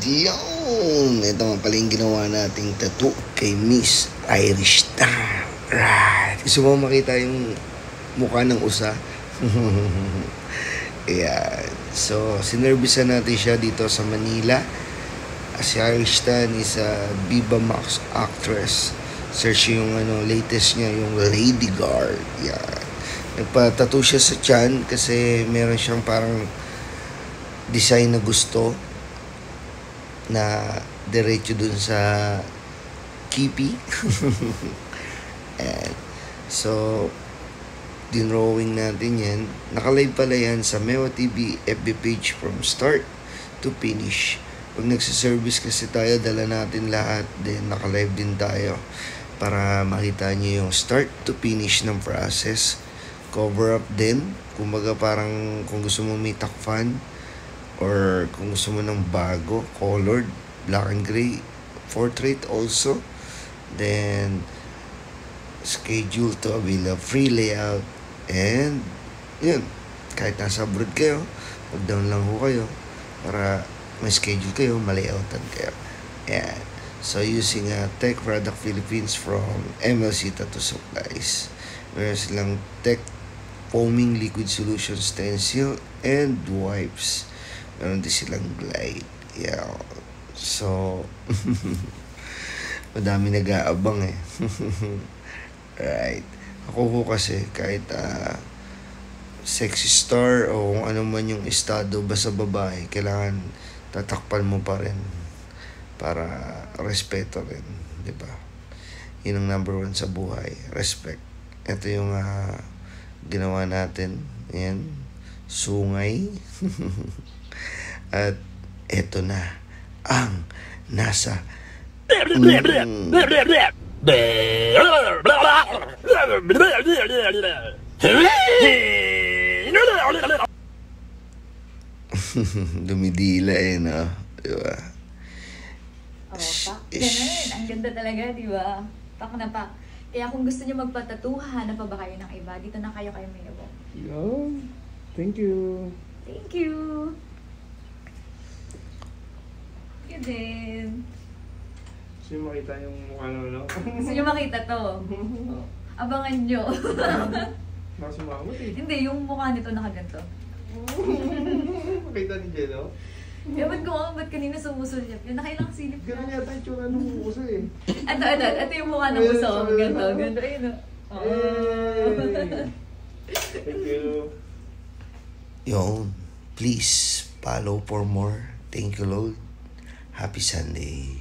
Diyon! Ito nga pala yung ginawa nating tattoo kay Miss Irish Star. Right. Gusto mo makita yung mukha ng usa? Ayan. So, sinervisan natin siya dito sa Manila. Si Irish Star is a Viva Max actress. Search yung latest niya, yung Lady Guard. Yan. Nagpa-tattoo siya sa tiyan kasi meron siyang parang design na gusto na diretso dun sa kipi. And so, dinrawing natin yan. Nakalive pala yan sa Mewa TV FB page from start to finish. Pag nagsiservice kasi tayo, dala natin lahat. Then, nakalive din tayo para makita nyo yung start to finish ng process. Cover up din. Kumbaga parang kung gusto mo may takpan or kung gusto mo ng bago, colored, black and gray, portrait also. Then, schedule to avail a free layout. And, yun. Kahit nasa abroad kayo, mag-down lang ho kayo para may schedule kayo, malayoutan kayo. Ayan. So, using Tech Product Philippines from MLC Tattoo Supplies. Meron silang Tech Foaming Liquid Solution Stencil and wipes. Meron din silang glide. Yeah. So, madami nag-aabang eh. Right. Ako ko kasi kahit sexy star o kung ano man yung estado basta babae, kailangan tatakpan mo pa rin para respeto rin, di ba? Yun ang number one sa buhay, respect. Ito yung ginawa natin. Ayan, sungay. At eto na ang nasa dumidila eh, no? Diba? Pak. Ganun. Ang ganda talaga, diba? Pak na pak. Kaya kung gusto niyo magpatatuhan, na pa ba kayo ng iba? Dito na kayo may abo. Yo, thank you. Thank you. You din. Gusto nyo makita yung mukha na Gusto niyo makita to? Abangan nyo. Nakasumangot eh. Hindi, yung mukha nito nakaganto. Makita ni Jello? Ewan ko ba't kanina sumusulyap yun. Nakailang silip ka. Ganun yata yung tsura ng uso eh. Ito yung mukha ng uso. Ganto. Ayun o. Thank you. Yun. Please follow for more. Thank you, Lord. Happy Sunday.